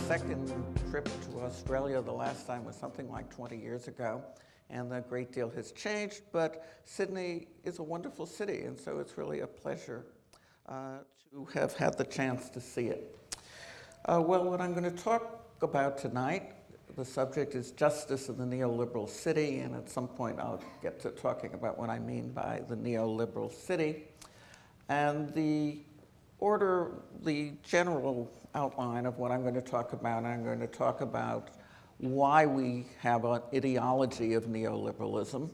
second trip to Australia. The last time was something like 20 years ago, and a great deal has changed, but Sydney is a wonderful city, and so it's really a pleasure to have had the chance to see it. Well, what I'm going to talk about tonight, the subject is justice in the neoliberal city, and at some point I'll get to talking about what I mean by the neoliberal city. And the general outline of what I'm going to talk about, I'm going to talk about why we have an ideology of neoliberalism,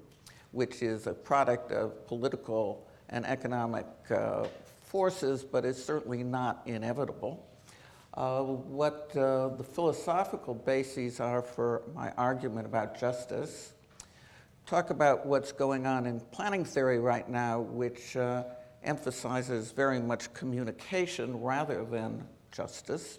which is a product of political and economic forces, but is certainly not inevitable. What the philosophical bases are for my argument about justice. Talk about what's going on in planning theory right now, which emphasizes very much communication rather than justice.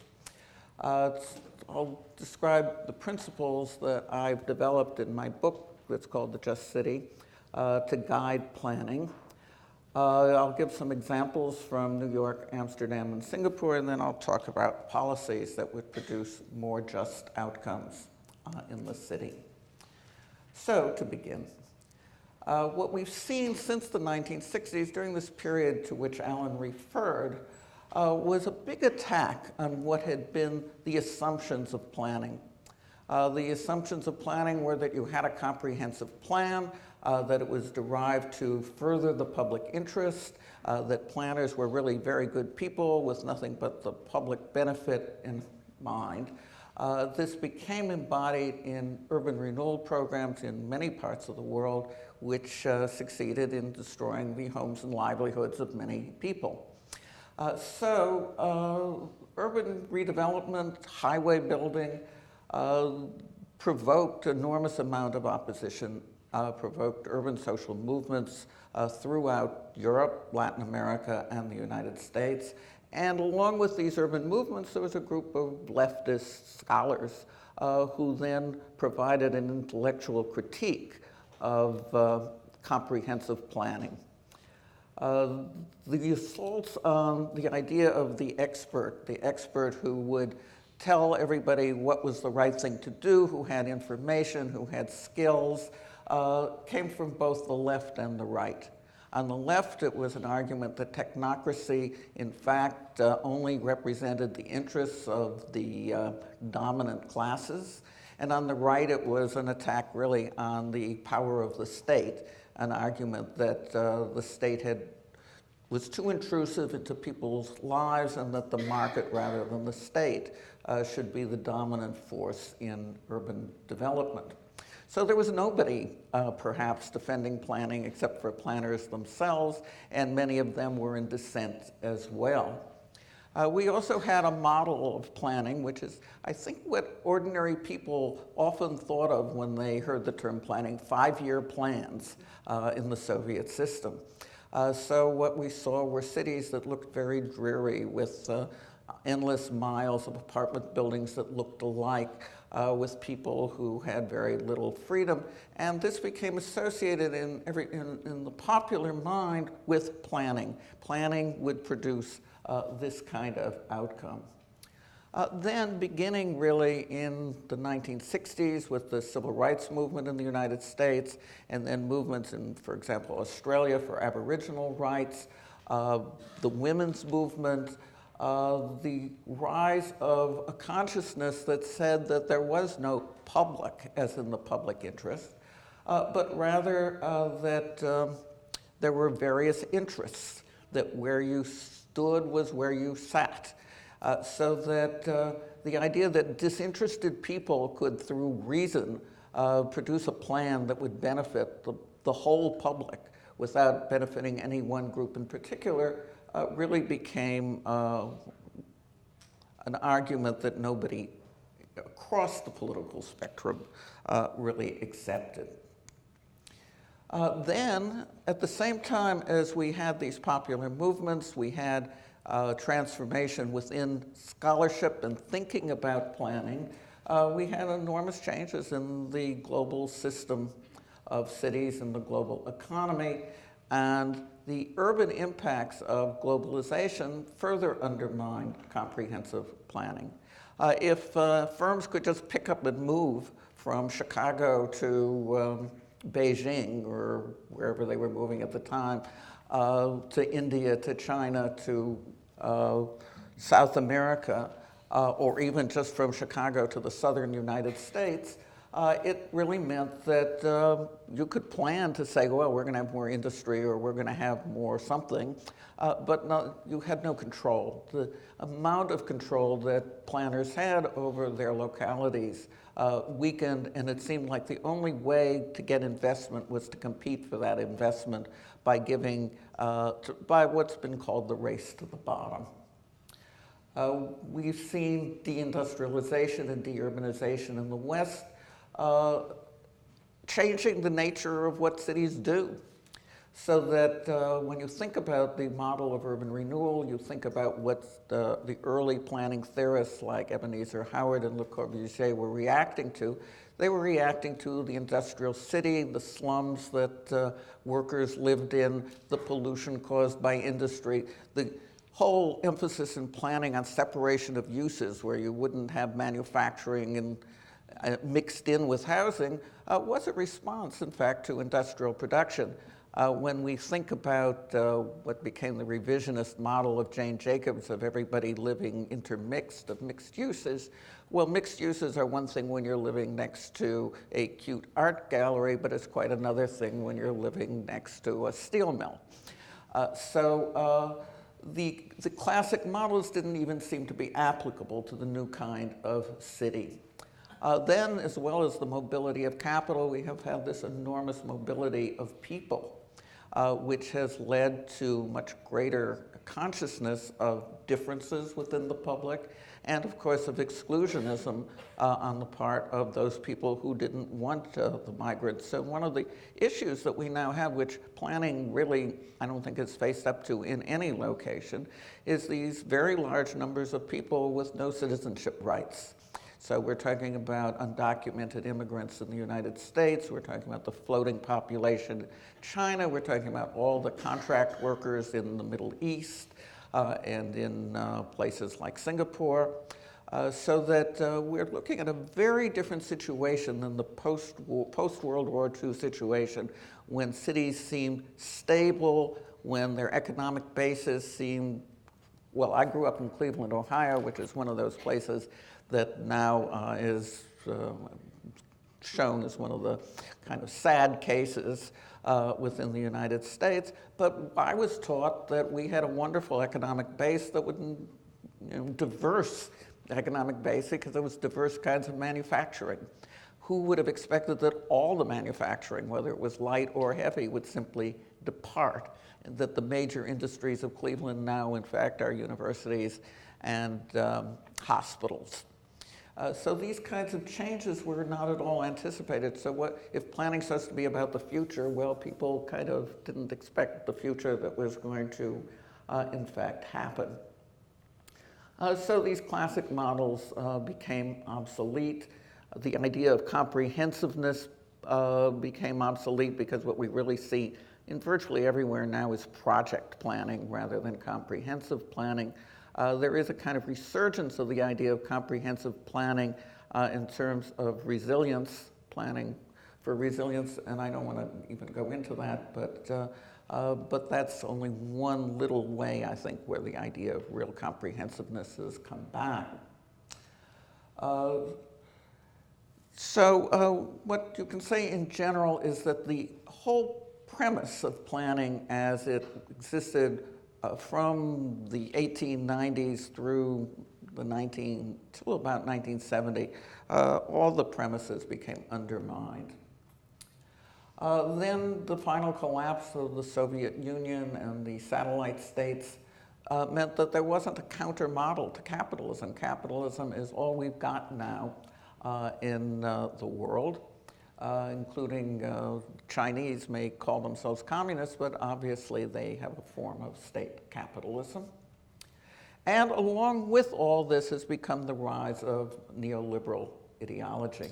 I'll describe the principles that I've developed in my book that's called The Just City to guide planning. I'll give some examples from New York, Amsterdam, and Singapore, and then I'll talk about policies that would produce more just outcomes in the city. So, to begin, what we've seen since the 1960s, during this period to which Alan referred, was a big attack on what had been the assumptions of planning. The assumptions of planning were that you had a comprehensive plan, that it was derived to further the public interest, that planners were really very good people with nothing but the public benefit in mind. This became embodied in urban renewal programs in many parts of the world, which succeeded in destroying the homes and livelihoods of many people. Urban redevelopment, highway building, provoked enormous amount of opposition, provoked urban social movements throughout Europe, Latin America, and the United States. And along with these urban movements, there was a group of leftist scholars who then provided an intellectual critique of comprehensive planning. The assaults on the idea of the expert who would tell everybody what was the right thing to do, who had information, who had skills, came from both the left and the right. On the left, it was an argument that technocracy, in fact, only represented the interests of the dominant classes. And on the right, it was an attack really on the power of the state, an argument that the state was too intrusive into people's lives and that the market rather than the state should be the dominant force in urban development. So there was nobody perhaps defending planning except for planners themselves, and many of them were in dissent as well. We also had a model of planning, which is, I think, what ordinary people often thought of when they heard the term planning, 5-year plans in the Soviet system. So what we saw were cities that looked very dreary with endless miles of apartment buildings that looked alike, with people who had very little freedom. And this became associated in the popular mind with planning. Planning would produce this kind of outcome. Then beginning really in the 1960s with the civil rights movement in the United States, and then movements in, for example, Australia for Aboriginal rights, the women's movement, the rise of a consciousness that said that there was no public, as in the public interest, but rather that there were various interests, that where you stood was where you sat. So that the idea that disinterested people could, through reason, produce a plan that would benefit the whole public without benefiting any one group in particular really became an argument that nobody across the political spectrum really accepted. Then, at the same time as we had these popular movements, we had transformation within scholarship and thinking about planning. We had enormous changes in the global system of cities and the global economy, and the urban impacts of globalization further undermined comprehensive planning. If firms could just pick up and move from Chicago to Beijing, or wherever they were moving at the time, to India, to China, to South America, or even just from Chicago to the southern United States, it really meant that you could plan to say, well, we're going to have more industry or we're going to have more something, but you had no control. The amount of control that planners had over their localities weakened, and it seemed like the only way to get investment was to compete for that investment by giving, by what's been called the race to the bottom. We've seen deindustrialization and deurbanization in the West changing the nature of what cities do. So that when you think about the model of urban renewal, you think about what the early planning theorists like Ebenezer Howard and Le Corbusier were reacting to. They were reacting to the industrial city, the slums that workers lived in, the pollution caused by industry, the whole emphasis in planning on separation of uses, where you wouldn't have manufacturing and mixed in with housing, was a response, in fact, to industrial production. When we think about what became the revisionist model of Jane Jacobs of everybody living intermixed, of mixed uses, well, mixed uses are one thing when you're living next to a cute art gallery, but it's quite another thing when you're living next to a steel mill. The classic models didn't even seem to be applicable to the new kind of city. Then, as well as the mobility of capital, we have had this enormous mobility of people, which has led to much greater consciousness of differences within the public, and of course of exclusionism on the part of those people who didn't want the migrants. So one of the issues that we now have, which planning really, I don't think is faced up to in any location, is these very large numbers of people with no citizenship rights. So we're talking about undocumented immigrants in the United States, we're talking about the floating population in China, we're talking about all the contract workers in the Middle East and in places like Singapore, so that we're looking at a very different situation than the post-World War II situation, when cities seemed stable, when their economic basis seemed, well, I grew up in Cleveland, Ohio, which is one of those places that now is shown as one of the kind of sad cases within the United States. But I was taught that we had a wonderful economic base that would, diverse economic base, because there was diverse kinds of manufacturing. Who would have expected that all the manufacturing, whether it was light or heavy, would simply depart, and that the major industries of Cleveland now, in fact, are universities and hospitals. So these kinds of changes were not at all anticipated. So what if planning is supposed to be about the future? Well, people kind of didn't expect the future that was going to, in fact, happen. So these classic models became obsolete. The idea of comprehensiveness became obsolete, because what we really see in virtually everywhere now is project planning rather than comprehensive planning. There is a kind of resurgence of the idea of comprehensive planning in terms of resilience, planning for resilience, and I don't want to even go into that, but that's only one little way, I think, where the idea of real comprehensiveness has come back. What you can say in general is that the whole premise of planning as it existed from the 1890s through till about 1970, all the premises became undermined. Then the final collapse of the Soviet Union and the satellite states meant that there wasn't a counter model to capitalism. Capitalism is all we've got now in the world. Including Chinese may call themselves communists, but obviously they have a form of state capitalism. And along with all this has become the rise of neoliberal ideology.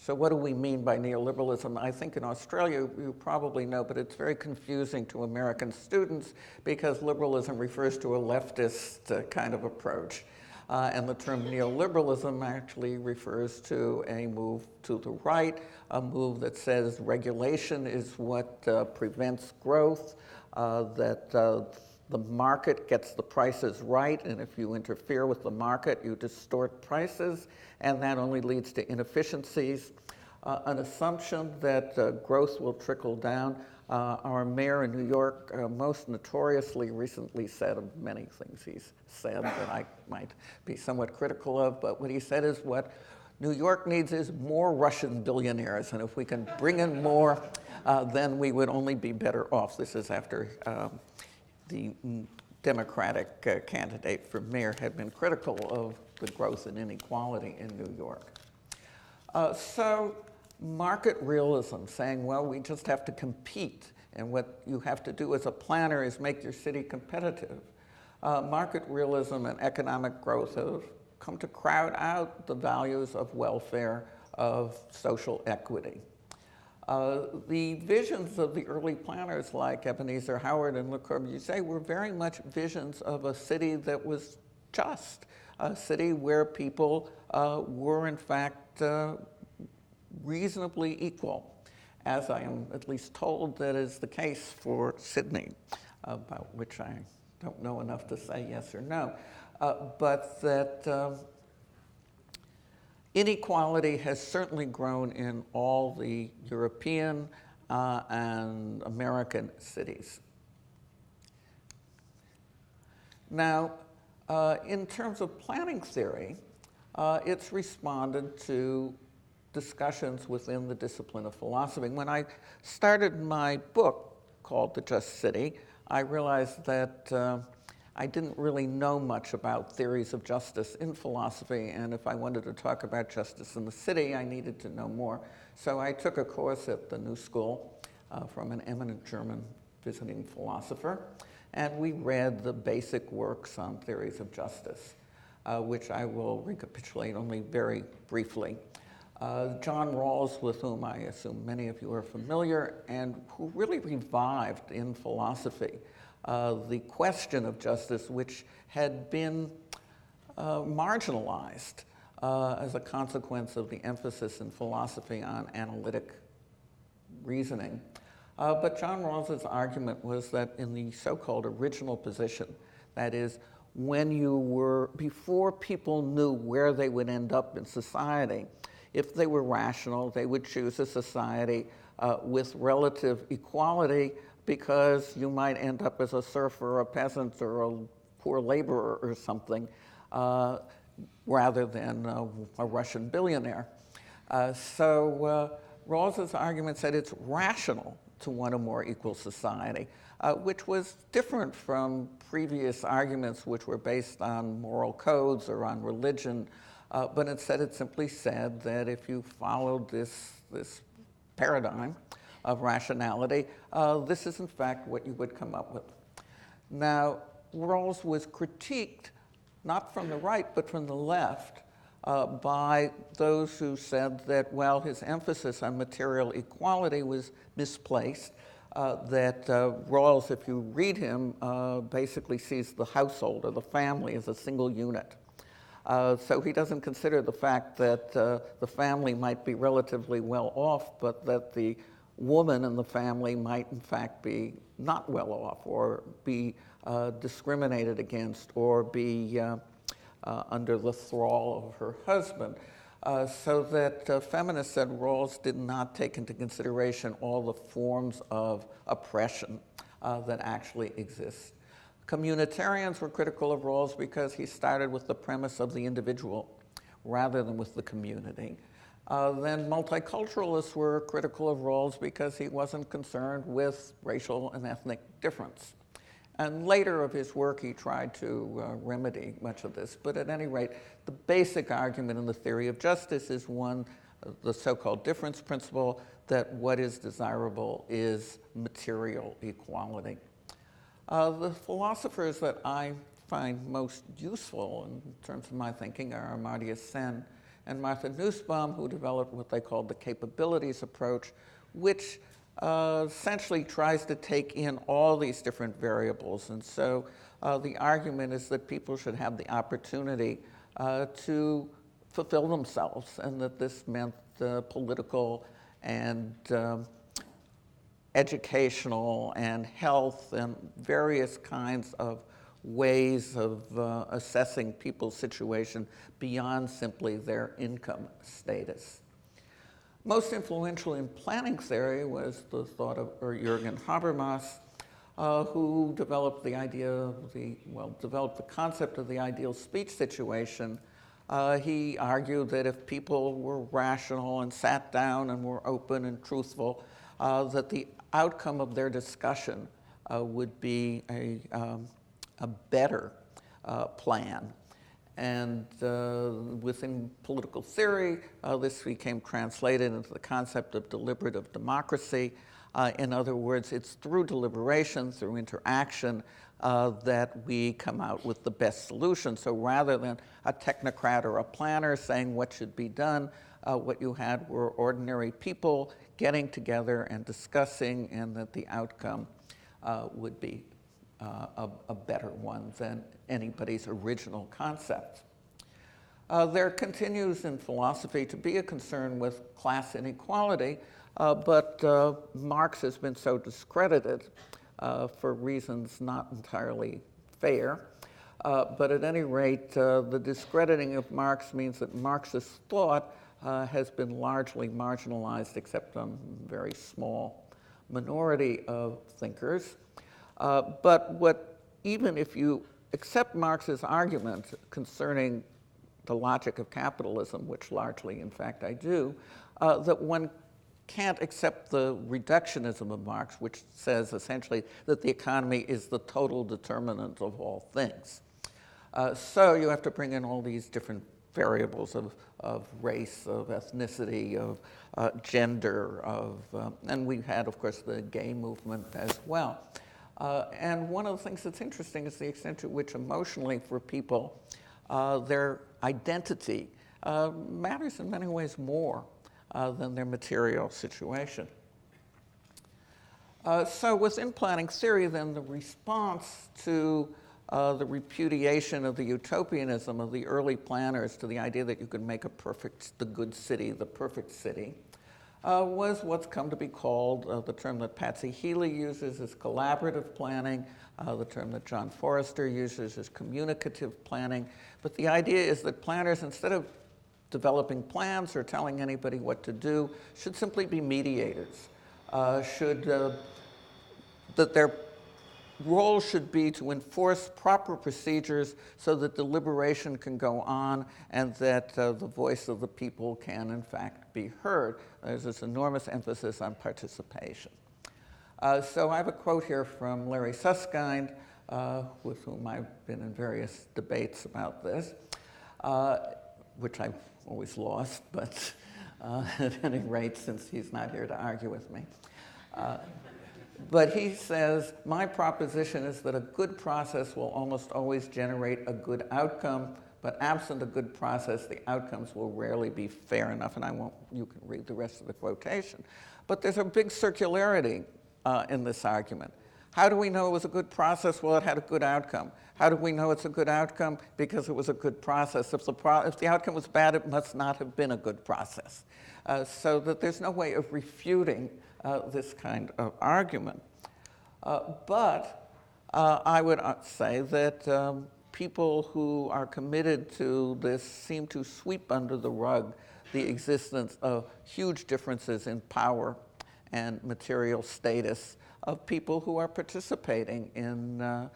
So what do we mean by neoliberalism? I think in Australia you probably know, but it's very confusing to American students because liberalism refers to a leftist kind of approach. And the term neoliberalism actually refers to a move to the right, a move that says regulation is what prevents growth, that the market gets the prices right, and if you interfere with the market, you distort prices, and that only leads to inefficiencies. An assumption that growth will trickle down. Our mayor in New York most notoriously recently said of many things he's said that I might be somewhat critical of, but what he said is what New York needs is more Russian billionaires, and if we can bring in more, then we would only be better off. This is after the Democratic candidate for mayor had been critical of the growth and inequality in New York. So market realism, saying, well, we just have to compete, and what you have to do as a planner is make your city competitive. Market realism and economic growth have come to crowd out the values of welfare, of social equity. The visions of the early planners like Ebenezer Howard and Le Corbusier were very much visions of a city that was just, a city where people were in fact reasonably equal, as I am at least told that is the case for Sydney, about which I don't know enough to say yes or no, but that inequality has certainly grown in all the European and American cities. Now, in terms of planning theory, it's responded to discussions within the discipline of philosophy. When I started my book called The Just City, I realized that I didn't really know much about theories of justice in philosophy, and if I wanted to talk about justice in the city, I needed to know more. So I took a course at the New School from an eminent German visiting philosopher, and we read the basic works on theories of justice, which I will recapitulate only very briefly. John Rawls, with whom I assume many of you are familiar, and who really revived in philosophy the question of justice, which had been marginalized as a consequence of the emphasis in philosophy on analytic reasoning. But John Rawls's argument was that in the so-called original position, that is, when you were, before people knew where they would end up in society, if they were rational, they would choose a society with relative equality, because you might end up as a serf or a peasant or a poor laborer or something, rather than a Russian billionaire. So Rawls's argument said it's rational to want a more equal society, which was different from previous arguments which were based on moral codes or on religion, but instead it simply said that if you followed this paradigm of rationality, this is in fact what you would come up with. Now, Rawls was critiqued, not from the right, but from the left, by those who said that, well, his emphasis on material equality was misplaced, that Rawls, if you read him, basically sees the household or the family as a single unit. So he doesn't consider the fact that the family might be relatively well off, but that the woman in the family might in fact be not well off, or be discriminated against, or be under the thrall of her husband. So that feminists said Rawls did not take into consideration all the forms of oppression that actually exist. Communitarians were critical of Rawls because he started with the premise of the individual rather than with the community. Then multiculturalists were critical of Rawls because he wasn't concerned with racial and ethnic difference. And later of his work, he tried to remedy much of this. But at any rate, the basic argument in the theory of justice is one, the so-called difference principle, that what is desirable is material equality. The philosophers that I find most useful in terms of my thinking are Amartya Sen and Martha Nussbaum, who developed what they called the capabilities approach, which essentially tries to take in all these different variables. And so the argument is that people should have the opportunity to fulfill themselves, and that this meant political and educational and health and various kinds of ways of assessing people's situation beyond simply their income status. Most influential in planning theory was the thought of Jürgen Habermas, who developed the idea of developed the concept of the ideal speech situation. He argued that if people were rational and sat down and were open and truthful, that the outcome of their discussion would be a better plan. And within political theory, this became translated into the concept of deliberative democracy. In other words, it's through deliberation, through interaction, that we come out with the best solution. So rather than a technocrat or a planner saying what should be done, what you had were ordinary people getting together and discussing, and that the outcome would be a better one than anybody's original concept. There continues in philosophy to be a concern with class inequality, but Marx has been so discredited for reasons not entirely fair. But at any rate, the discrediting of Marx means that Marxist thought has been largely marginalized, except on a very small minority of thinkers. But even if you accept Marx's argument concerning the logic of capitalism, which largely, in fact, I do, that one can't accept the reductionism of Marx, which says essentially that the economy is the total determinant of all things. So you have to bring in all these different variables of race, of ethnicity, of gender, and we had, of course, the gay movement as well. And one of the things that's interesting is the extent to which emotionally for people, their identity matters in many ways more than their material situation. So within planning theory, then, the response to the repudiation of the utopianism of the early planners to the idea that you could make the good city, the perfect city, was what's come to be called, the term that Patsy Healy uses is collaborative planning, the term that John Forrester uses is communicative planning. But the idea is that planners, instead of developing plans or telling anybody what to do, should simply be mediators. That their role should be to enforce proper procedures so that deliberation can go on and that the voice of the people can, in fact, be heard. There's this enormous emphasis on participation. So I have a quote here from Larry Susskind, with whom I've been in various debates about this, which I've always lost, but at any rate, since he's not here to argue with me. But he says, my proposition is that a good process will almost always generate a good outcome, but absent a good process, the outcomes will rarely be fair enough. And you can read the rest of the quotation. But there's a big circularity in this argument. How do we know it was a good process? Well, it had a good outcome. How do we know it's a good outcome? Because it was a good process. If the outcome was bad, it must not have been a good process. So that there's no way of refuting this kind of argument. But I would say that people who are committed to this seem to sweep under the rug the existence of huge differences in power and material status of people who are participating in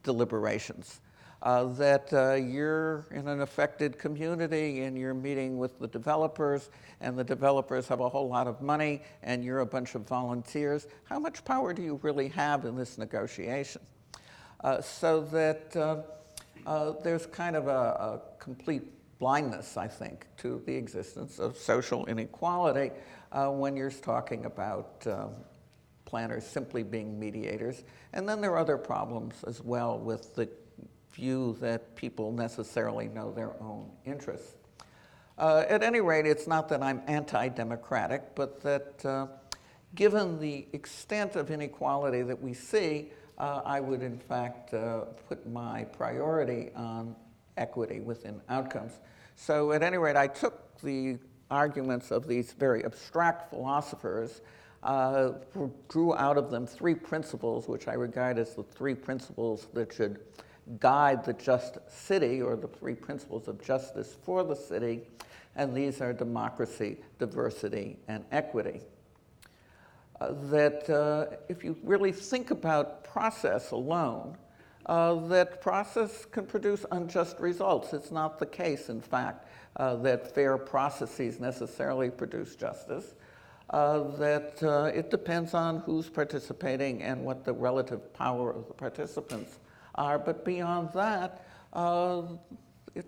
deliberations. That you're in an affected community and you're meeting with the developers, and the developers have a whole lot of money and you're a bunch of volunteers. How much power do you really have in this negotiation? So that there's kind of a complete blindness, I think, to the existence of social inequality when you're talking about planners simply being mediators. And then there are other problems as well with the view that people necessarily know their own interests. At any rate, it's not that I'm anti-democratic, but that given the extent of inequality that we see, I would in fact put my priority on equity within outcomes. So at any rate, I took the arguments of these very abstract philosophers, drew out of them three principles, which I regard as the three principles that should guide the just city, or the three principles of justice for the city, and these are democracy, diversity, and equity. That if you really think about process alone, that process can produce unjust results. It's not the case, in fact, that fair processes necessarily produce justice, that it depends on who's participating and what the relative power of the participants are. But beyond that, it's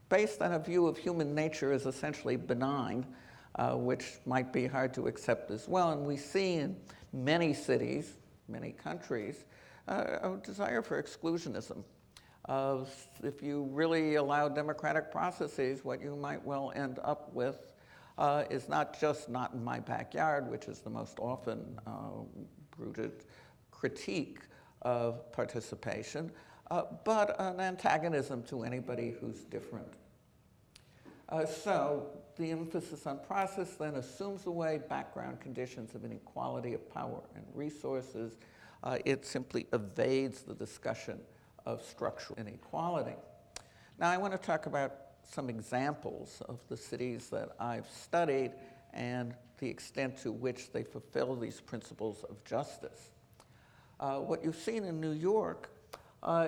based on a view of human nature as essentially benign, which might be hard to accept as well. And we see in many cities, many countries, a desire for exclusionism. If you really allow democratic processes, what you might well end up with is not just not in my backyard, which is the most often rooted critique of participation, but an antagonism to anybody who's different. So the emphasis on process then assumes away background conditions of inequality of power and resources. It simply evades the discussion of structural inequality. Now I want to talk about some examples of the cities that I've studied and the extent to which they fulfill these principles of justice. What you've seen in New York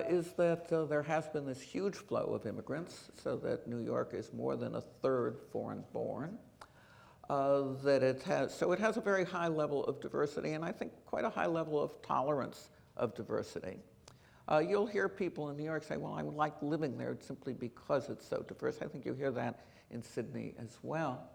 is that there has been this huge flow of immigrants, so that New York is more than a third foreign-born. It has a very high level of diversity, and I think quite a high level of tolerance of diversity. You'll hear people in New York say, well, I like living there simply because it's so diverse. I think you hear that in Sydney as well.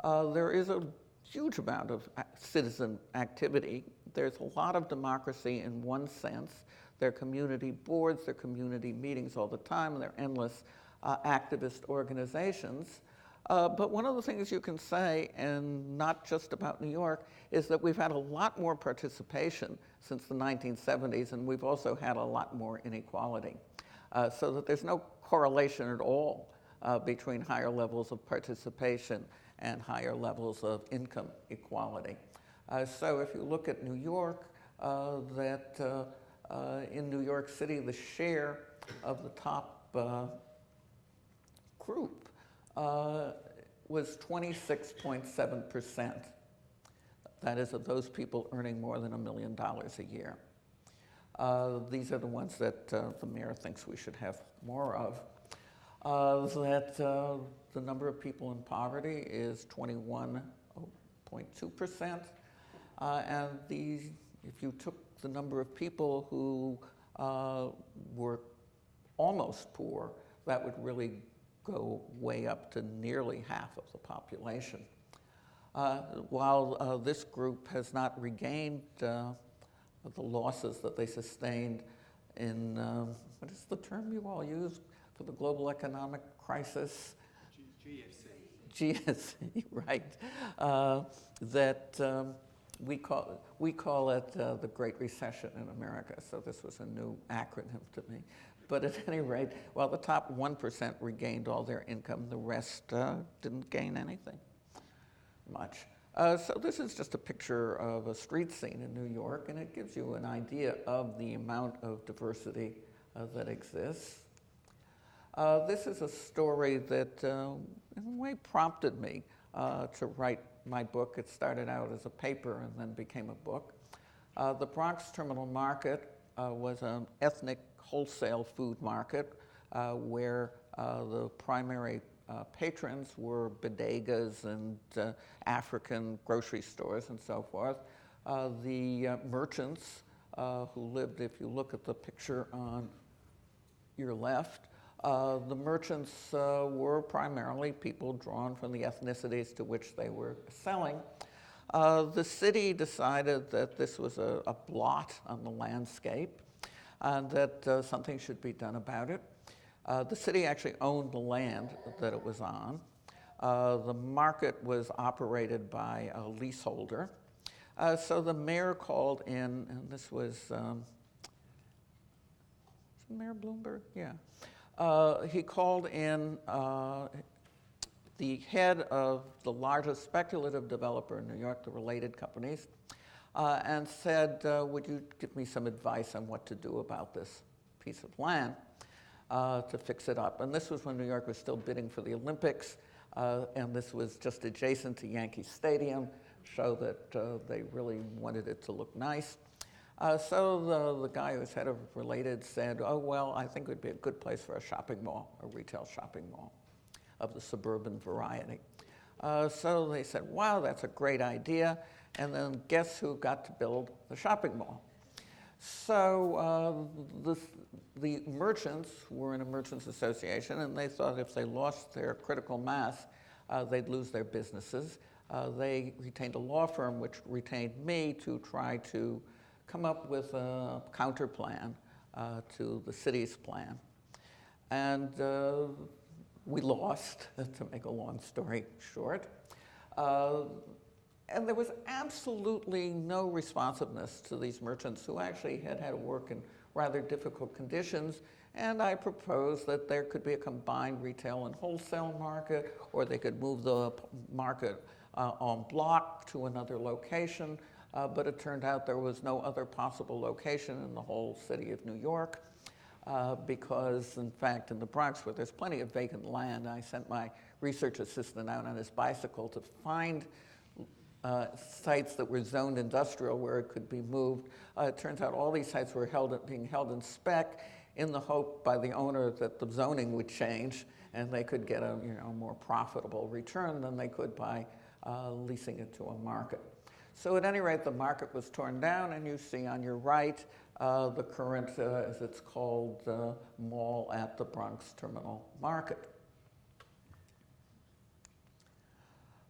There is a huge amount of citizen activity. There's a lot of democracy in one sense. There are community boards, there are community meetings all the time, and there are endless activist organizations. But one of the things you can say, and not just about New York, is that we've had a lot more participation since the 1970s, and we've also had a lot more inequality. So that there's no correlation at all between higher levels of participation and higher levels of income equality. So if you look at New York, in New York City, the share of the top group was 26.7%. That is, of those people earning more than $1 million a year. These are the ones that the mayor thinks we should have more of. The number of people in poverty is 21.2%. And if you took the number of people who were almost poor, that would really go way up to nearly half of the population. While this group has not regained the losses that they sustained in, what is the term you all use for the global economic crisis? GFC, right. We call it the Great Recession in America, so this was a new acronym to me. But at any rate, while the top 1% regained all their income, the rest didn't gain anything much. So this is just a picture of a street scene in New York, and it gives you an idea of the amount of diversity that exists. This is a story that in a way prompted me to write my book. It started out as a paper and then became a book. The Bronx Terminal Market was an ethnic wholesale food market where the primary patrons were bodegas and African grocery stores and so forth. The merchants who lived, if you look at the picture on your left, the merchants were primarily people drawn from the ethnicities to which they were selling. The city decided that this was a blot on the landscape and that something should be done about it. The city actually owned the land that it was on. The market was operated by a leaseholder. So the mayor called in, and this was Mayor Bloomberg? Yeah. He called in the head of the largest speculative developer in New York, the related companies, and said, would you give me some advice on what to do about this piece of land to fix it up? And this was when New York was still bidding for the Olympics, and this was just adjacent to Yankee Stadium, show that they really wanted it to look nice. So the guy who was head of Related said, oh, well, I think it would be a good place for a shopping mall, a retail shopping mall of the suburban variety. So they said, wow, that's a great idea. And then guess who got to build the shopping mall? So the merchants were in a merchants association, and they thought if they lost their critical mass, they'd lose their businesses. They retained a law firm, which retained me to try to come up with a counter plan to the city's plan. And we lost, to make a long story short. And there was absolutely no responsiveness to these merchants who actually had to work in rather difficult conditions. And I proposed that there could be a combined retail and wholesale market, or they could move the market en bloc to another location. But it turned out there was no other possible location in the whole city of New York. Because, in fact, in the Bronx, where there's plenty of vacant land, I sent my research assistant out on his bicycle to find sites that were zoned industrial where it could be moved. It turns out all these sites were being held in spec in the hope by the owner that the zoning would change and they could get a more profitable return than they could by leasing it to a market. So at any rate, the market was torn down, and you see on your right the current, as it's called, mall at the Bronx Terminal Market.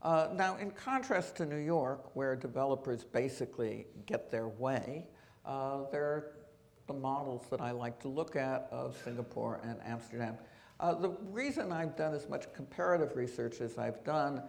Now, in contrast to New York, where developers basically get their way, there are the models that I like to look at of Singapore and Amsterdam. The reason I've done as much comparative research as I've done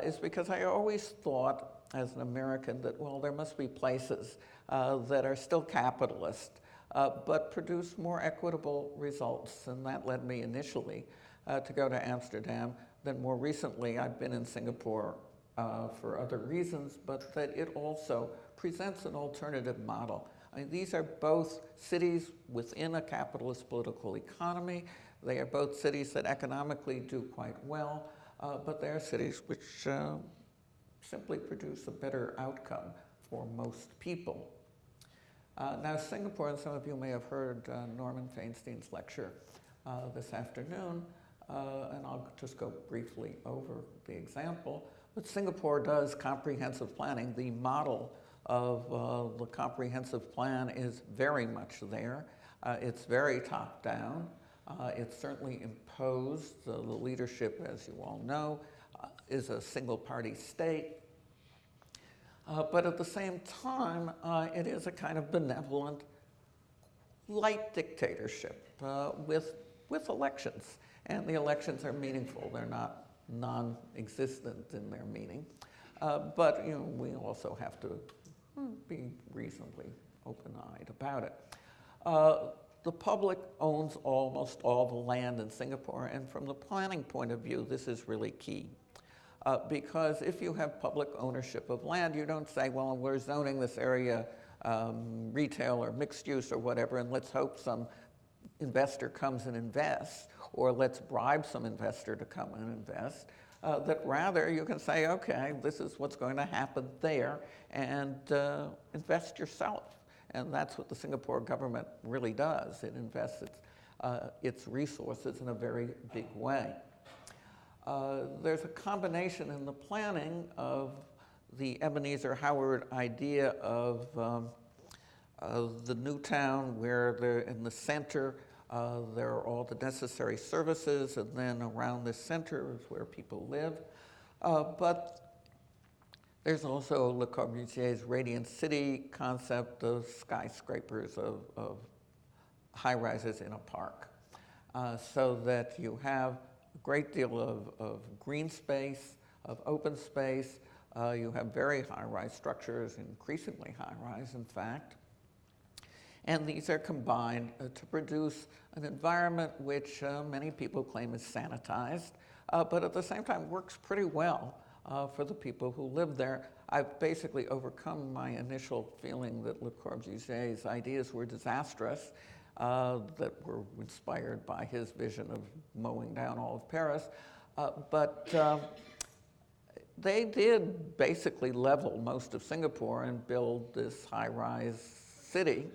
is because I always thought, as an American, that, well, there must be places that are still capitalist, but produce more equitable results. And that led me initially to go to Amsterdam. Then more recently, I've been in Singapore for other reasons, but that it also presents an alternative model. I mean, these are both cities within a capitalist political economy. They are both cities that economically do quite well, but they are cities which simply produce a better outcome for most people. Now, Singapore, and some of you may have heard Norman Fainstein's lecture this afternoon, and I'll just go briefly over the example. But Singapore does comprehensive planning. The model of the comprehensive plan is very much there. It's very top-down. It's certainly imposed. The leadership, as you all know, is a single-party state. But at the same time, it is a kind of benevolent, light dictatorship with elections. And the elections are meaningful. They're not non-existent in their meaning. But we also have to be reasonably open-eyed about it. The public owns almost all the land in Singapore, and from the planning point of view, this is really key. Because if you have public ownership of land, you don't say, well, we're zoning this area retail or mixed use or whatever, and let's hope some investor comes and invests, or let's bribe some investor to come and invest. That rather you can say, okay, this is what's going to happen there, and invest yourself. And that's what the Singapore government really does. It invests its resources in a very big way. There's a combination in the planning of the Ebenezer Howard idea of the new town, where they're in the center, there are all the necessary services, and then around the center is where people live. But there's also Le Corbusier's Radiant City concept of skyscrapers, of high-rises in a park, so that you have great deal of green space, of open space. You have very high-rise structures, increasingly high-rise, in fact. And these are combined to produce an environment which many people claim is sanitized, but at the same time works pretty well for the people who live there. I've basically overcome my initial feeling that Le Corbusier's ideas were disastrous, that were inspired by his vision of mowing down all of Paris. But they did basically level most of Singapore and build this high-rise city,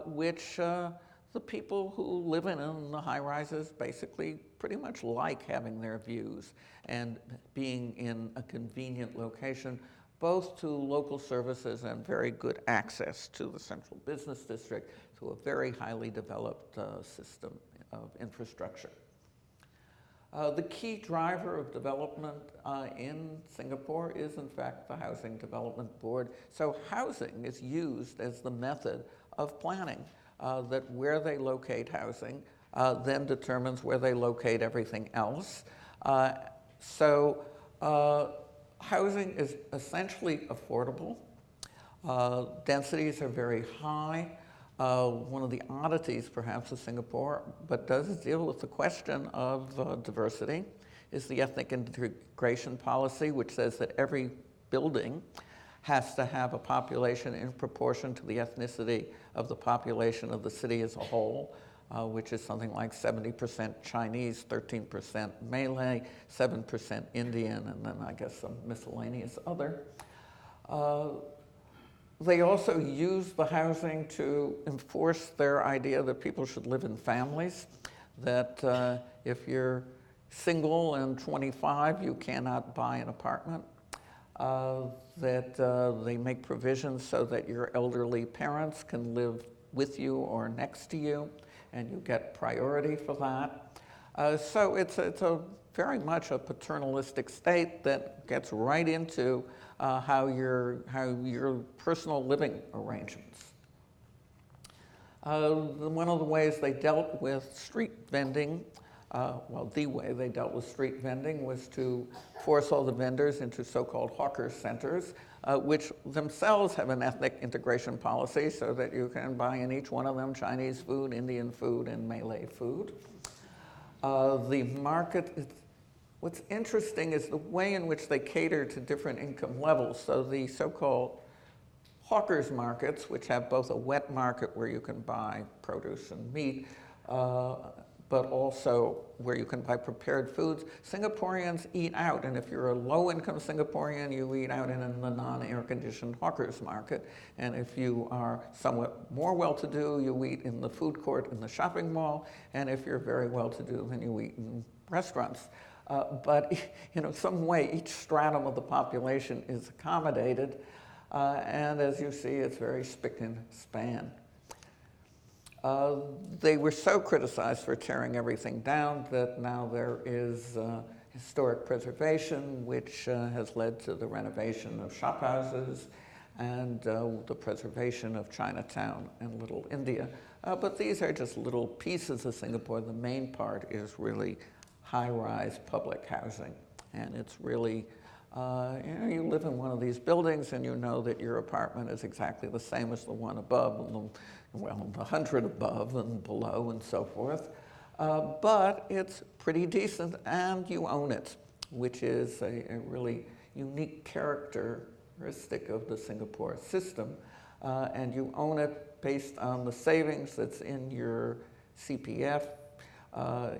which the people who live in the high-rises basically pretty much like having their views and being in a convenient location, both to local services and very good access to the central business district, to a very highly developed system of infrastructure. The key driver of development in Singapore is, in fact, the Housing Development Board. So housing is used as the method of planning, that where they locate housing then determines where they locate everything else. Housing is essentially affordable. Densities are very high. One of the oddities, perhaps, of Singapore, but does deal with the question of diversity, is the ethnic integration policy, which says that every building has to have a population in proportion to the ethnicity of the population of the city as a whole, which is something like 70% Chinese, 13% Malay, 7% Indian, and then I guess some miscellaneous other. They also use the housing to enforce their idea that people should live in families, that if you're single and 25, you cannot buy an apartment, that they make provisions so that your elderly parents can live with you or next to you, and you get priority for that. So it's a very much a paternalistic state that gets right into how your personal living arrangements. One of the ways they dealt with street vending, the way they dealt with street vending was to force all the vendors into so-called hawker centers, which themselves have an ethnic integration policy so that you can buy in each one of them Chinese food, Indian food, and Malay food. The market, what's interesting is the way in which they cater to different income levels. So the so-called hawkers markets, which have both a wet market where you can buy produce and meat, but also where you can buy prepared foods. Singaporeans eat out, and if you're a low-income Singaporean, you eat out in the non-air-conditioned hawkers market. And if you are somewhat more well-to-do, you eat in the food court in the shopping mall. And if you're very well-to-do, then you eat in restaurants. But some way, each stratum of the population is accommodated. And as you see, it's very spick and span. They were so criticized for tearing everything down that now there is historic preservation, which has led to the renovation of shophouses and the preservation of Chinatown and Little India. But these are just little pieces of Singapore. The main part is really high-rise public housing, and it's really you live in one of these buildings and you know that your apartment is exactly the same as the one above, and the 100 above and below and so forth. But it's pretty decent and you own it, which is a really unique characteristic of the Singapore system. And you own it based on the savings that's in your CPF,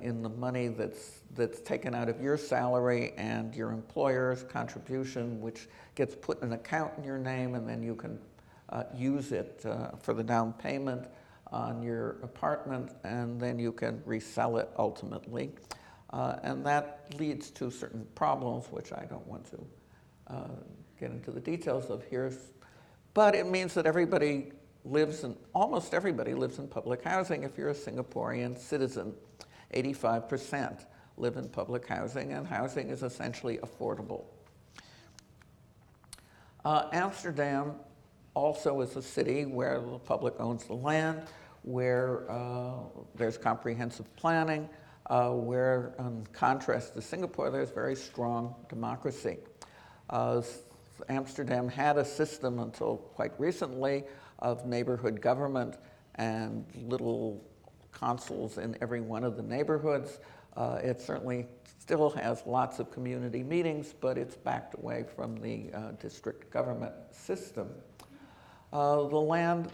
in the money that's taken out of your salary and your employer's contribution, which gets put in an account in your name, and then you can use it for the down payment on your apartment, and then you can resell it ultimately. And that leads to certain problems, which I don't want to get into the details of here. But it means that almost everybody lives in public housing if you're a Singaporean citizen. 85% live in public housing, and housing is essentially affordable. Amsterdam also is a city where the public owns the land, where there's comprehensive planning, where, in contrast to Singapore, there's very strong democracy. Amsterdam had a system until quite recently of neighborhood government and little consuls in every one of the neighborhoods. It certainly still has lots of community meetings, but it's backed away from the district government system. The land,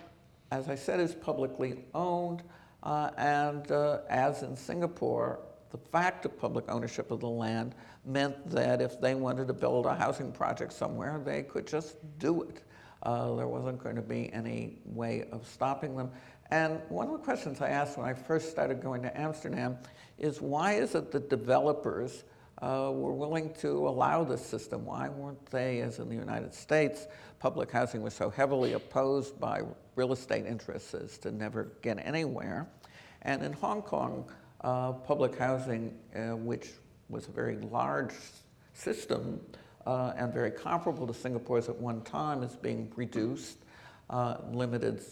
as I said, is publicly owned, and as in Singapore, the fact of public ownership of the land meant that if they wanted to build a housing project somewhere, they could just do it. There wasn't going to be any way of stopping them. And one of the questions I asked when I first started going to Amsterdam is, why is it that developers were willing to allow this system? Why weren't they, as in the United States, public housing was so heavily opposed by real estate interests as to never get anywhere? And in Hong Kong, public housing, which was a very large system and very comparable to Singapore's at one time, is being reduced, limited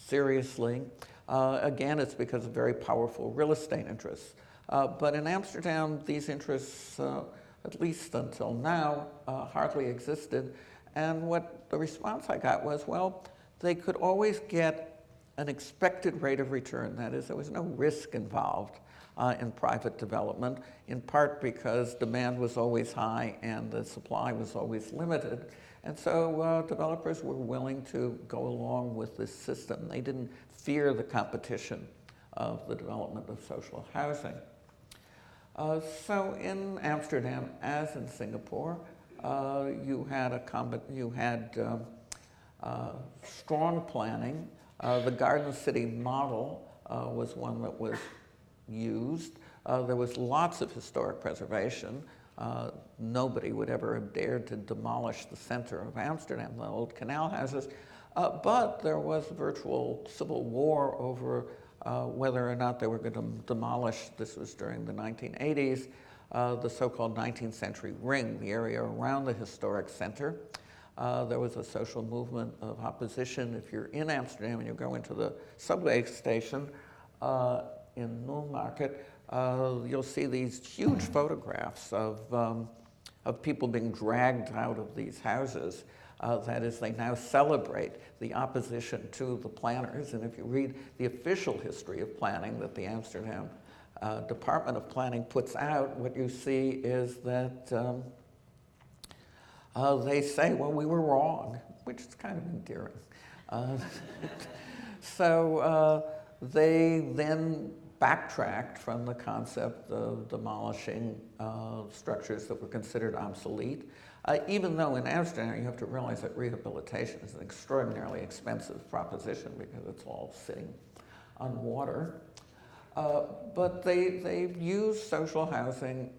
seriously. Again, it's because of very powerful real estate interests. But in Amsterdam, these interests, at least until now, hardly existed. And what the response I got was, well, they could always get an expected rate of return. That is, there was no risk involved in private development, in part because demand was always high and the supply was always limited. And so developers were willing to go along with this system. They didn't fear the competition of the development of social housing. So in Amsterdam, as in Singapore, you had strong planning. The Garden City model was one that was used. There was lots of historic preservation. Nobody would ever have dared to demolish the center of Amsterdam, the old canal houses. But there was virtual civil war over whether or not they were going to demolish, this was during the 1980s, the so-called 19th century ring, the area around the historic center. There was a social movement of opposition. If you're in Amsterdam and you go into the subway station in Newmarket, you'll see these huge photographs of people being dragged out of these houses. That is, they now celebrate the opposition to the planners. And if you read the official history of planning that the Amsterdam Department of Planning puts out, what you see is that they say, well, we were wrong, which is kind of endearing. So they then backtracked from the concept of demolishing structures that were considered obsolete. Even though in Amsterdam, you have to realize that rehabilitation is an extraordinarily expensive proposition because it's all sitting on water. But they used social housing,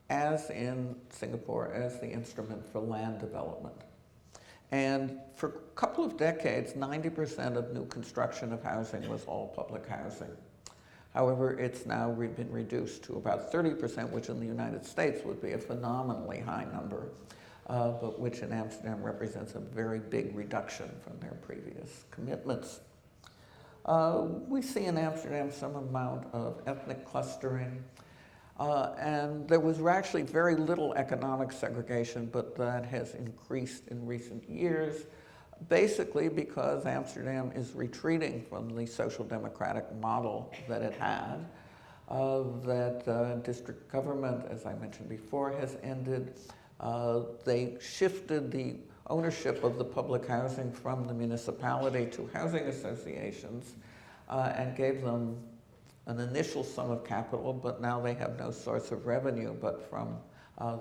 as in Singapore, as the instrument for land development. And for a couple of decades, 90% of new construction of housing was all public housing. However, it's now been reduced to about 30%, which in the United States would be a phenomenally high number, but which in Amsterdam represents a very big reduction from their previous commitments. We see in Amsterdam some amount of ethnic clustering, and there was actually very little economic segregation, but that has increased in recent years, basically because Amsterdam is retreating from the social democratic model that it had, that district government, as I mentioned before, has ended. They shifted the ownership of the public housing from the municipality to housing associations and gave them an initial sum of capital, but now they have no source of revenue but from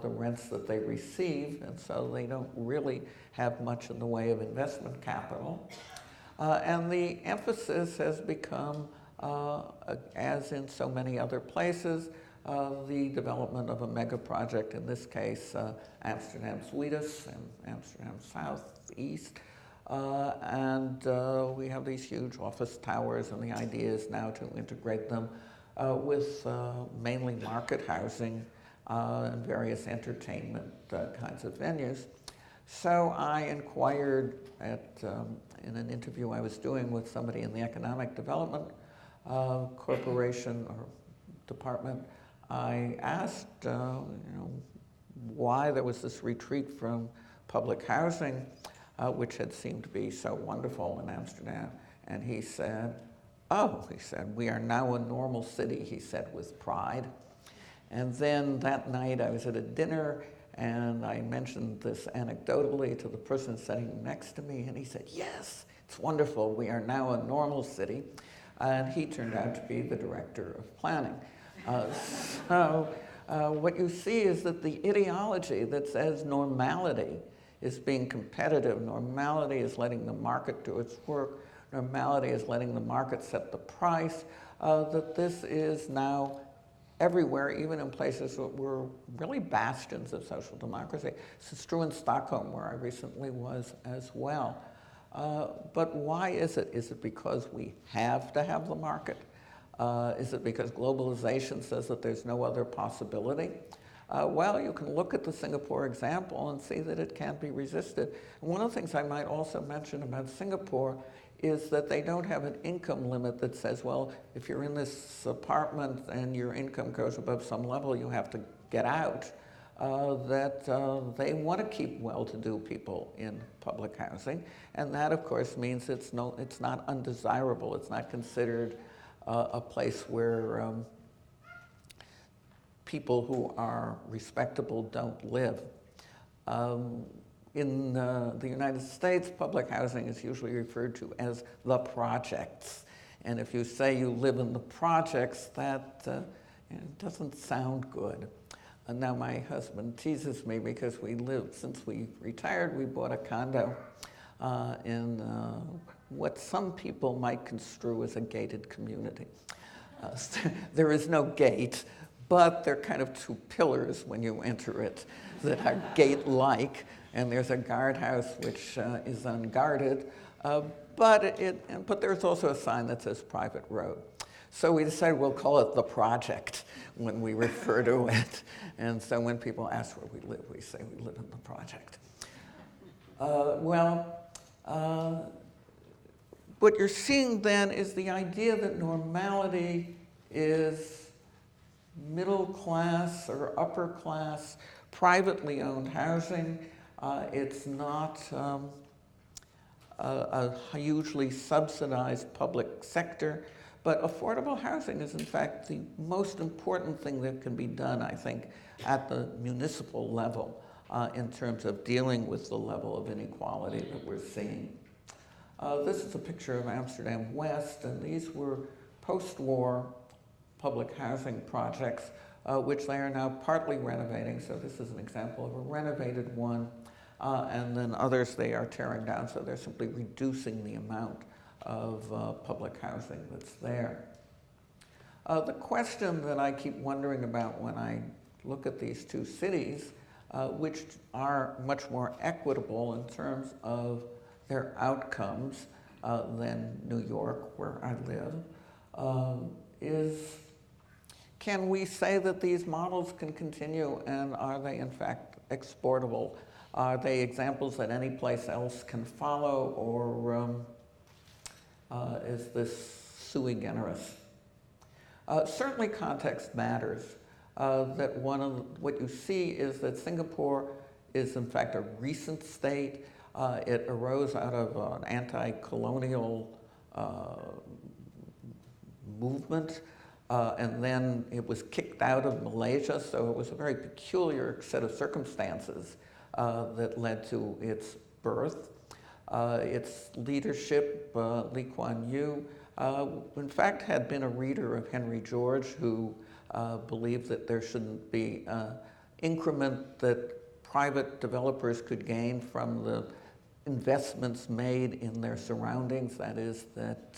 the rents that they receive, and so they don't really have much in the way of investment capital. And the emphasis has become, as in so many other places, the development of a mega project, in this case, Amsterdam Zuidas and Amsterdam Southeast. And we have these huge office towers, and the idea is now to integrate them with mainly market housing and various entertainment kinds of venues. So I inquired in an interview I was doing with somebody in the Economic Development Corporation or department, I asked, why there was this retreat from public housing, which had seemed to be so wonderful in Amsterdam. And he said, we are now a normal city, he said with pride. And then that night I was at a dinner and I mentioned this anecdotally to the person sitting next to me, and he said, yes, it's wonderful, we are now a normal city. And he turned out to be the director of planning. What you see is that the ideology that says normality is being competitive, normality is letting the market do its work, normality is letting the market set the price, that this is now everywhere, even in places that were really bastions of social democracy. This is true in Stockholm, where I recently was as well. But why is it? Is it because we have to have the market? Is it because globalization says that there's no other possibility? Well, you can look at the Singapore example and see that it can't be resisted. And one of the things I might also mention about Singapore is that they don't have an income limit that says, well, if you're in this apartment and your income goes above some level, you have to get out. They want to keep well-to-do people in public housing, and that, of course, means it's not undesirable. It's not considered a place where people who are respectable don't live. In the United States, public housing is usually referred to as the projects. And if you say you live in the projects, that doesn't sound good. And now my husband teases me because since we retired, we bought a condo in what some people might construe as a gated community. There is no gate, but there are kind of two pillars when you enter it that are gate-like, and there's a guardhouse which is unguarded, but there's also a sign that says private road. So we decided we'll call it the project when we refer to it. And so when people ask where we live, we say we live in the project. What you're seeing then is the idea that normality is middle class or upper class, privately owned housing. It's not a hugely subsidized public sector, but affordable housing is in fact the most important thing that can be done, I think, at the municipal level in terms of dealing with the level of inequality that we're seeing. This is a picture of Amsterdam West, and these were post-war public housing projects, which they are now partly renovating. So this is an example of a renovated one, and then others they are tearing down, so they're simply reducing the amount of public housing that's there. The question that I keep wondering about when I look at these two cities, which are much more equitable in terms of their outcomes than New York, where I live, is can we say that these models can continue, and are they in fact exportable? Are they examples that any place else can follow, or is this sui generis? Certainly context matters. That one of what you see is that Singapore is in fact a recent state. It arose out of an anti-colonial movement, and then it was kicked out of Malaysia, so it was a very peculiar set of circumstances that led to its birth. Its leadership, Lee Kuan Yew, in fact had been a reader of Henry George, who believed that there shouldn't be increment that private developers could gain from the investments made in their surroundings. That is, that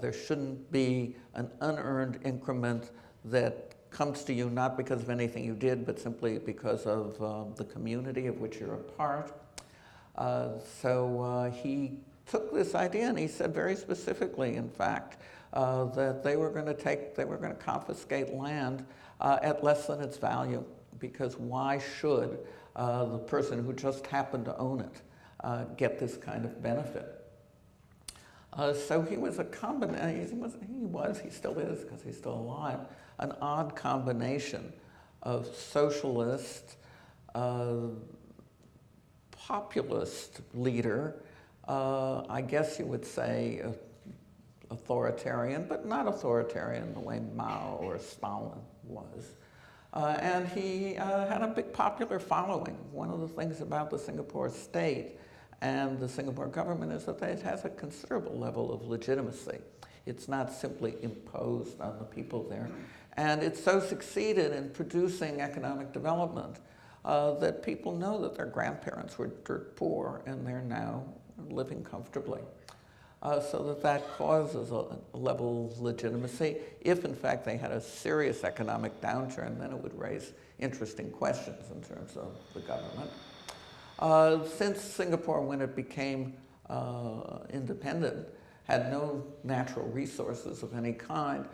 there shouldn't be an unearned increment that comes to you not because of anything you did, but simply because of the community of which you're a part. So he took this idea and he said very specifically, in fact, that they were going to confiscate land at less than its value, because why should the person who just happened to own it get this kind of benefit? So he was a combination, he still is because he's still alive, an odd combination of socialist, populist leader, I guess you would say authoritarian, but not authoritarian the way Mao or Stalin was. And he had a big popular following. One of the things about the Singapore state and the Singapore government is that it has a considerable level of legitimacy. It's not simply imposed on the people there. And it's so succeeded in producing economic development that people know that their grandparents were dirt poor and they're now living comfortably. So that causes a level of legitimacy. If in fact they had a serious economic downturn, then it would raise interesting questions in terms of the government. Since Singapore, when it became independent, had no natural resources of any kind,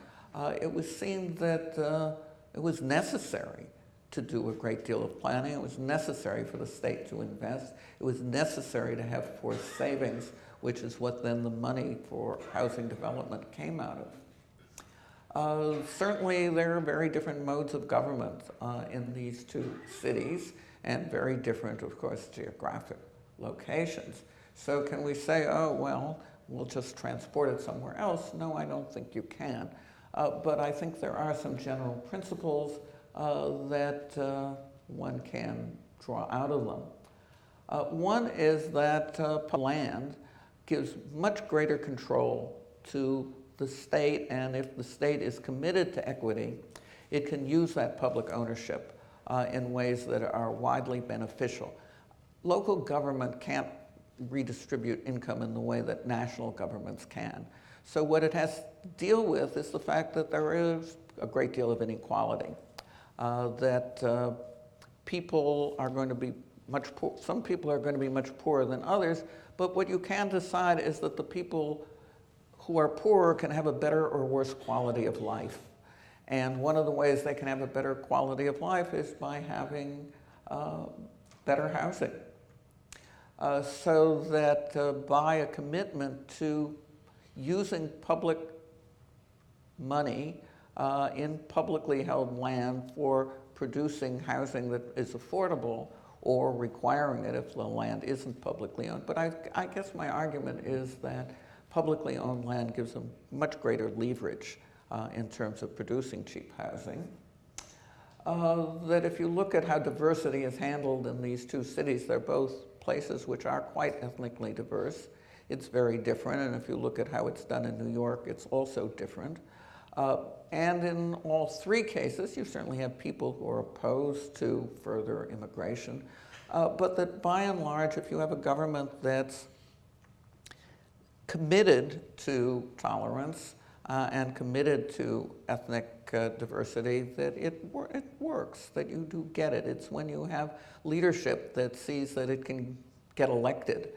it was seen that it was necessary to do a great deal of planning. It was necessary for the state to invest. It was necessary to have forced savings, which is what then the money for housing development came out of. Certainly there are very different modes of government in these two cities, and very different, of course, geographic locations. So can we say, oh, well, we'll just transport it somewhere else? No, I don't think you can. But I think there are some general principles that one can draw out of them. One is that land gives much greater control to the state, and if the state is committed to equity, it can use that public ownership in ways that are widely beneficial. Local government can't redistribute income in the way that national governments can. So what it has to deal with is the fact that there is a great deal of inequality, that people are going to be much poor. Some people are going to be much poorer than others, but what you can decide is that the people who are poorer can have a better or worse quality of life. And one of the ways they can have a better quality of life is by having better housing. So that by a commitment to using public money in publicly held land for producing housing that is affordable, or requiring it if the land isn't publicly owned. But I guess my argument is that publicly owned land gives them much greater leverage in terms of producing cheap housing. That if you look at how diversity is handled in these two cities, they're both places which are quite ethnically diverse. It's very different, and if you look at how it's done in New York, it's also different. And in all three cases, you certainly have people who are opposed to further immigration, but that by and large, if you have a government that's committed to tolerance and committed to ethnic diversity, that it works, that you do get it. It's when you have leadership that sees that it can get elected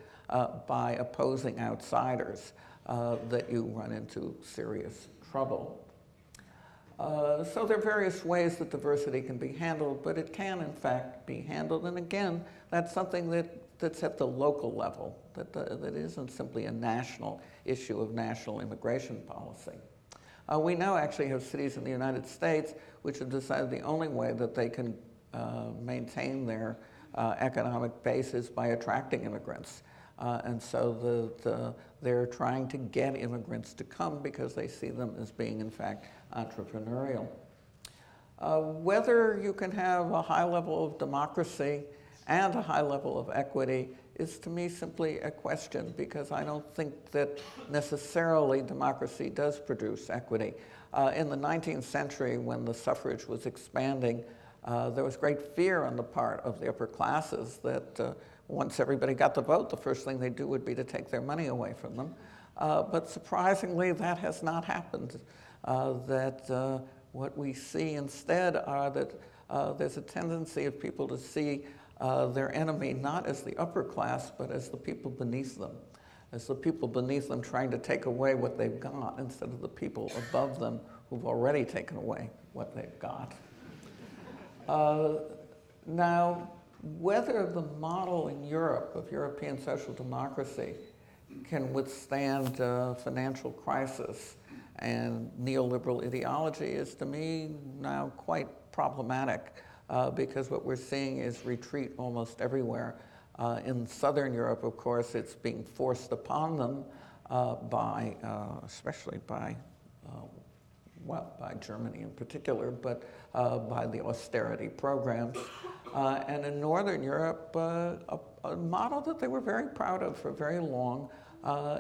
by opposing outsiders that you run into serious trouble. So there are various ways that diversity can be handled, but it can in fact be handled. And again, that's something that's at the local level, that isn't simply a national issue of national immigration policy. We now actually have cities in the United States which have decided the only way that they can maintain their economic base is by attracting immigrants. And so they're trying to get immigrants to come because they see them as being, in fact, entrepreneurial. Whether you can have a high level of democracy and a high level of equity is, to me, simply a question, because I don't think that necessarily democracy does produce equity. In the 19th century, when the suffrage was expanding, there was great fear on the part of the upper classes that once everybody got the vote, the first thing they'd do would be to take their money away from them. But surprisingly, that has not happened. What we see instead are that there's a tendency of people to see their enemy not as the upper class, but as the people beneath them, as the people beneath them trying to take away what they've got instead of the people above them who've already taken away what they've got. Now, whether the model in Europe of European social democracy can withstand financial crisis. And neoliberal ideology is, to me, now quite problematic because what we're seeing is retreat almost everywhere. In Southern Europe, of course, it's being forced upon them especially by Germany in particular, but by the austerity programs. And in Northern Europe, a model that they were very proud of for very long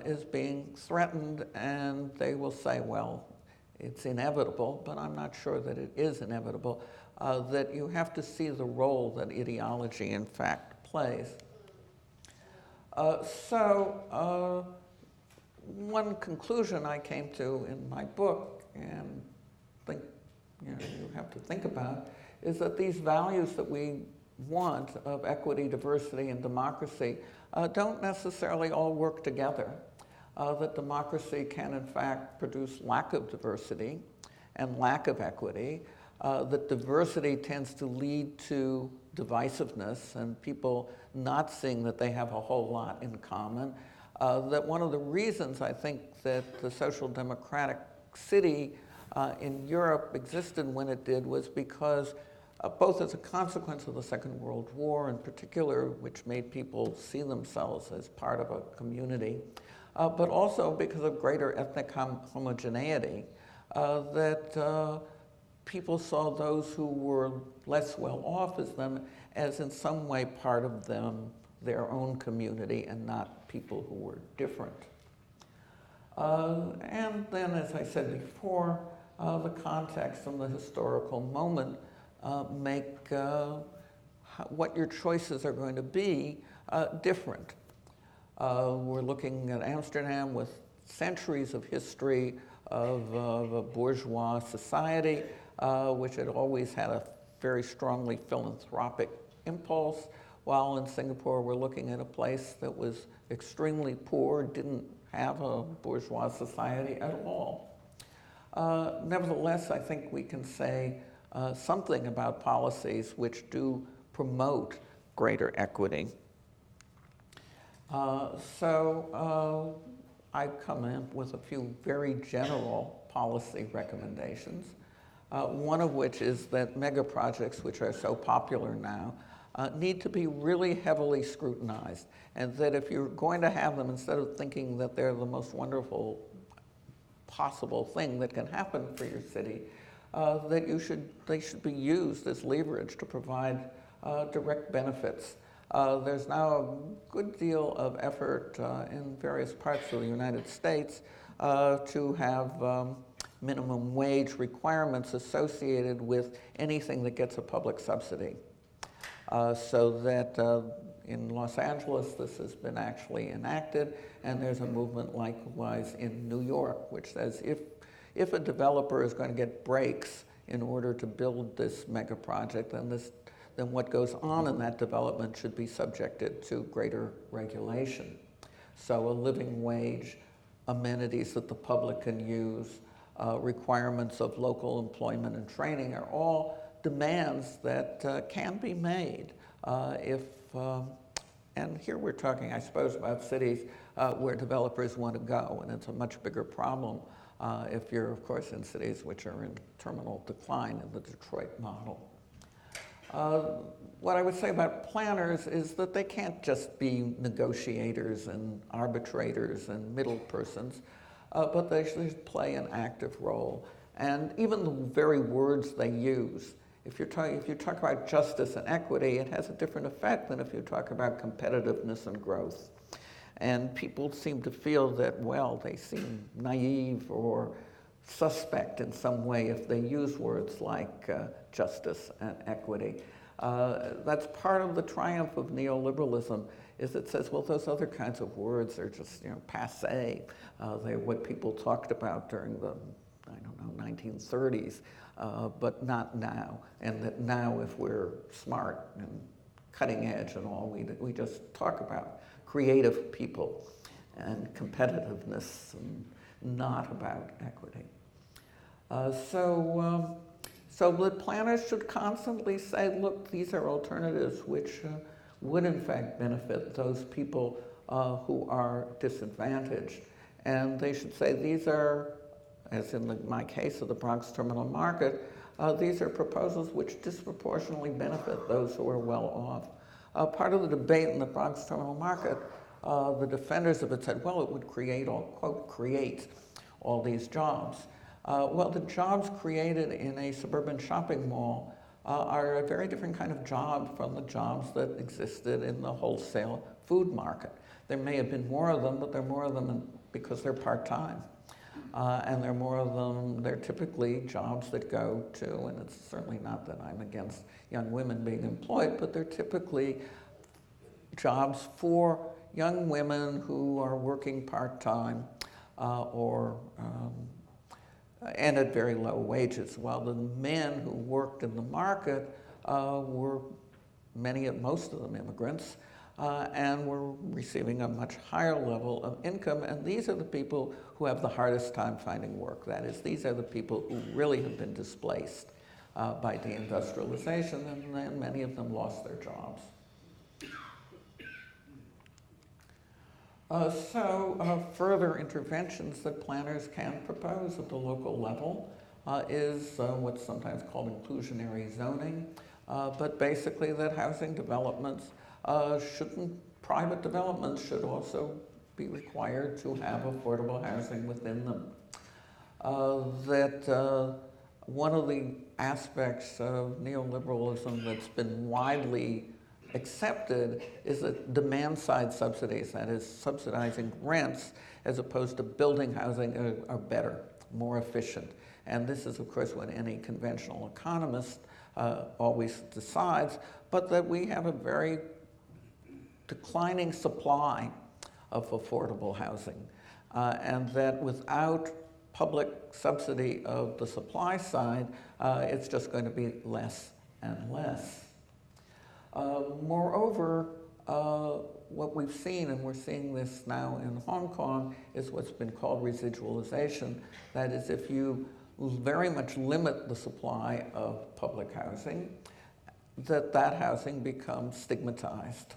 is being threatened, and they will say, well, it's inevitable, but I'm not sure that it is inevitable, that you have to see the role that ideology in fact plays. One conclusion I came to in my book, and think you have to think about, is that these values that we want of equity, diversity, and democracy don't necessarily all work together. That democracy can in fact produce lack of diversity and lack of equity, that diversity tends to lead to divisiveness and people not seeing that they have a whole lot in common. That one of the reasons I think that the social democratic city in Europe existed when it did was because both as a consequence of the Second World War in particular, which made people see themselves as part of a community, but also because of greater ethnic homogeneity, that people saw those who were less well off as in some way part of their own community and not people who were different. And then, as I said before, the context and the historical moment make what your choices are going to be different. We're looking at Amsterdam with centuries of history of a bourgeois society, which had always had a very strongly philanthropic impulse, while in Singapore we're looking at a place that was extremely poor, didn't have a bourgeois society at all. Nevertheless, I think we can say something about policies which do promote greater equity. I've come in with a few very general policy recommendations, one of which is that mega projects, which are so popular now, need to be really heavily scrutinized, and that if you're going to have them, instead of thinking that they're the most wonderful possible thing that can happen for your city, that they should be used as leverage to provide direct benefits. There's now a good deal of effort in various parts of the United States to have minimum wage requirements associated with anything that gets a public subsidy. So that in Los Angeles this has been actually enacted, and there's a movement likewise in New York which says if a developer is going to get breaks in order to build this mega project, then what goes on in that development should be subjected to greater regulation. So a living wage, amenities that the public can use, requirements of local employment and training are all demands that can be made and here we're talking, I suppose, about cities where developers want to go, and it's a much bigger problem if you're, of course, in cities which are in terminal decline in the Detroit model. What I would say about planners is that they can't just be negotiators and arbitrators and middle persons, but they should play an active role. And even the very words they use, if you talk about justice and equity, it has a different effect than if you talk about competitiveness and growth. And people seem to feel that, well, they seem naive or suspect in some way if they use words like justice and equity. That's part of the triumph of neoliberalism, is it says, well, those other kinds of words are just, passé. They're what people talked about during the, 1930s, but not now. And that now, if we're smart and cutting edge and all, we just talk about creative people and competitiveness and not about equity. So the planners should constantly say, look, these are alternatives which would in fact benefit those people who are disadvantaged. And they should say these are, as in my case of the Bronx terminal market, these are proposals which disproportionately benefit those who are well off. Part of the debate in the Bronx terminal market, the defenders of it said, well, it would create, quote, create all these jobs. Well, the jobs created in a suburban shopping mall are a very different kind of job from the jobs that existed in the wholesale food market. There may have been more of them, but there are more of them because they're part-time. And there are more of them, they're typically jobs that go to, and it's certainly not that I'm against young women being employed, but they're typically jobs for young women who are working part-time and at very low wages, while the men who worked in the market were most of them immigrants, and were receiving a much higher level of income. And these are the people who have the hardest time finding work. That is, these are the people who really have been displaced by deindustrialization, and then many of them lost their jobs. Further interventions that planners can propose at the local level is what's sometimes called inclusionary zoning, but basically that housing developments private developments should also be required to have affordable housing within them. One of the aspects of neoliberalism that's been widely accepted is that demand-side subsidies, that is, subsidizing rents as opposed to building housing, are better, more efficient. And this is, of course, what any conventional economist always decides, but that we have a very declining supply of affordable housing, and that without public subsidy of the supply side, it's just going to be less and less. Moreover, what we've seen, and we're seeing this now in Hong Kong, is what's been called residualization. That is, if you very much limit the supply of public housing, that housing becomes stigmatized.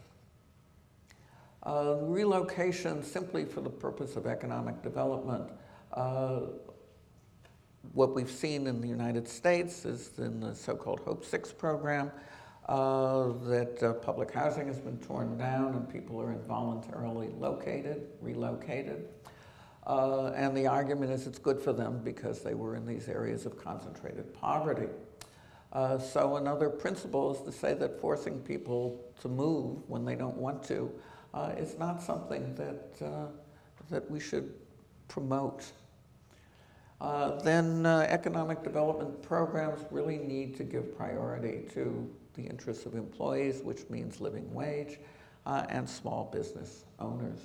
Relocation simply for the purpose of economic development. What we've seen in the United States is in the so-called Hope 6 program, that public housing has been torn down and people are involuntarily relocated. And the argument is it's good for them because they were in these areas of concentrated poverty. So another principle is to say that forcing people to move when they don't want to is not something that we should promote. Then economic development programs really need to give priority to the interests of employees, which means living wage, and small business owners.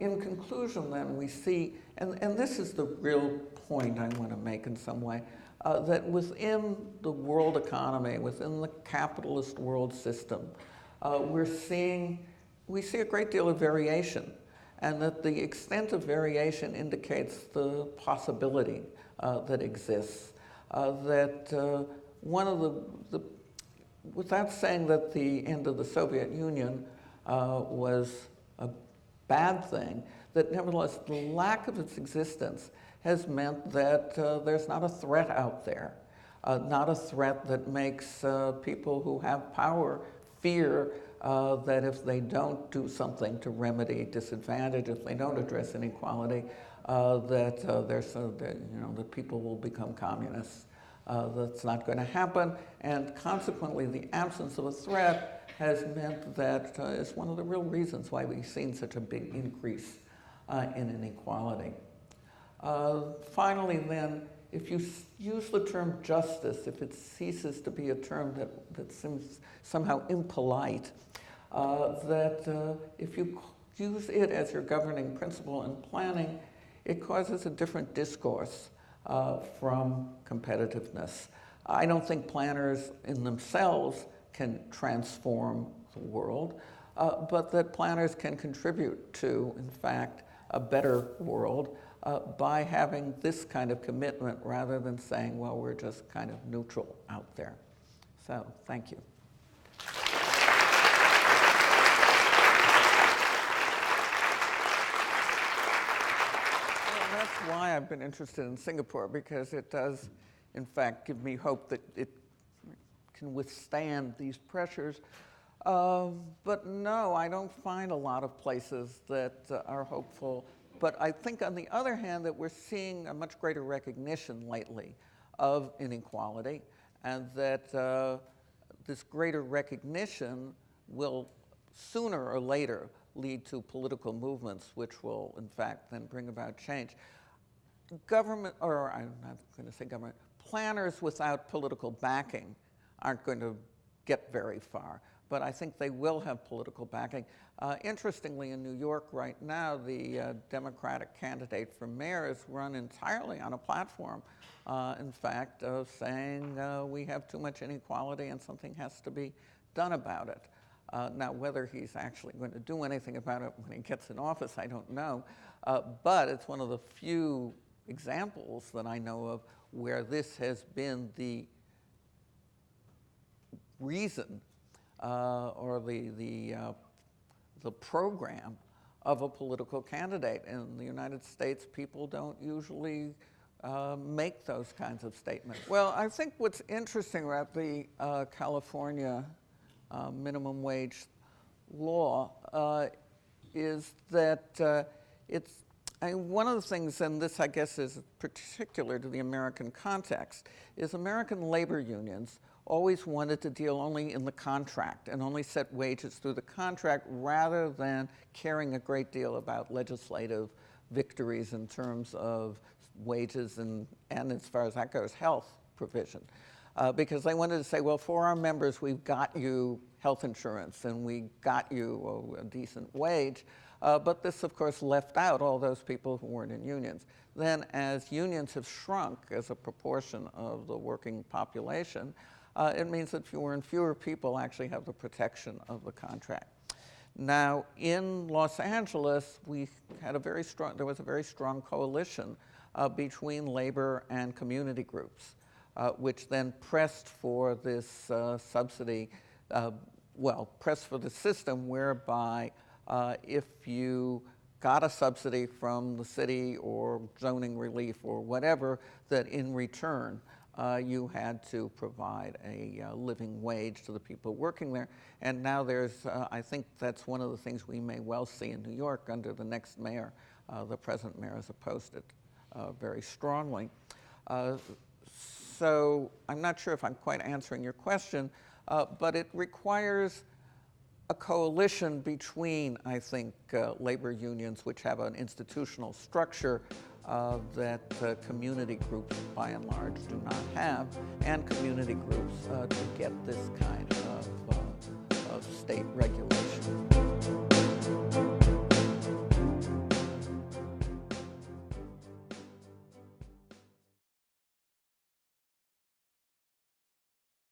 In conclusion, then, we see, and this is the real point I want to make in some way, that within the world economy, within the capitalist world system, we see a great deal of variation, and that the extent of variation indicates the possibility that exists. One of the, without saying that the end of the Soviet Union was a bad thing, that nevertheless the lack of its existence has meant that there's not a threat out there, not a threat that makes people who have power fear that if they don't do something to remedy disadvantage, if they don't address inequality, that people will become communists. That's not going to happen, and consequently the absence of a threat has meant that it's one of the real reasons why we've seen such a big increase in inequality. Finally then, if you use the term justice, if it ceases to be a term that seems somehow impolite, if you use it as your governing principle in planning, it causes a different discourse from competitiveness. I don't think planners in themselves can transform the world, but that planners can contribute to, in fact, a better world by having this kind of commitment rather than saying, well, we're just kind of neutral out there. So, thank you. interested in Singapore because it does, in fact, give me hope that it can withstand these pressures. But no, I don't find a lot of places that are hopeful. But I think, on the other hand, that we're seeing a much greater recognition lately of inequality, and that this greater recognition will sooner or later lead to political movements which will, in fact, then bring about change. Government, or I'm not going to say government, planners without political backing aren't going to get very far, but I think they will have political backing. Interestingly, in New York right now, the Democratic candidate for mayor is run entirely on a platform, in fact, of saying we have too much inequality and something has to be done about it. Now, whether he's actually going to do anything about it when he gets in office, I don't know, but it's one of the few examples that I know of where this has been the reason or the program of a political candidate. In the United States, people don't usually make those kinds of statements. Well, I think what's interesting about the California minimum wage law is that one of the things, and this I guess is particular to the American context, is American labor unions always wanted to deal only in the contract and only set wages through the contract rather than caring a great deal about legislative victories in terms of wages and as far as that goes, health provision. Because they wanted to say, well, for our members, we've got you health insurance and we got you a decent wage. But this, of course, left out all those people who weren't in unions. Then, as unions have shrunk as a proportion of the working population, it means that fewer and fewer people actually have the protection of the contract. Now, in Los Angeles, there was a very strong coalition between labor and community groups, which then pressed for this subsidy, pressed for the system whereby if you got a subsidy from the city or zoning relief or whatever, that in return you had to provide a living wage to the people working there. And now I think that's one of the things we may well see in New York under the next mayor. The present mayor has opposed it very strongly. So I'm not sure if I'm quite answering your question, but it requires a coalition between, I think, labor unions, which have an institutional structure that community groups, by and large, do not have, and community groups to get this kind of state regulation.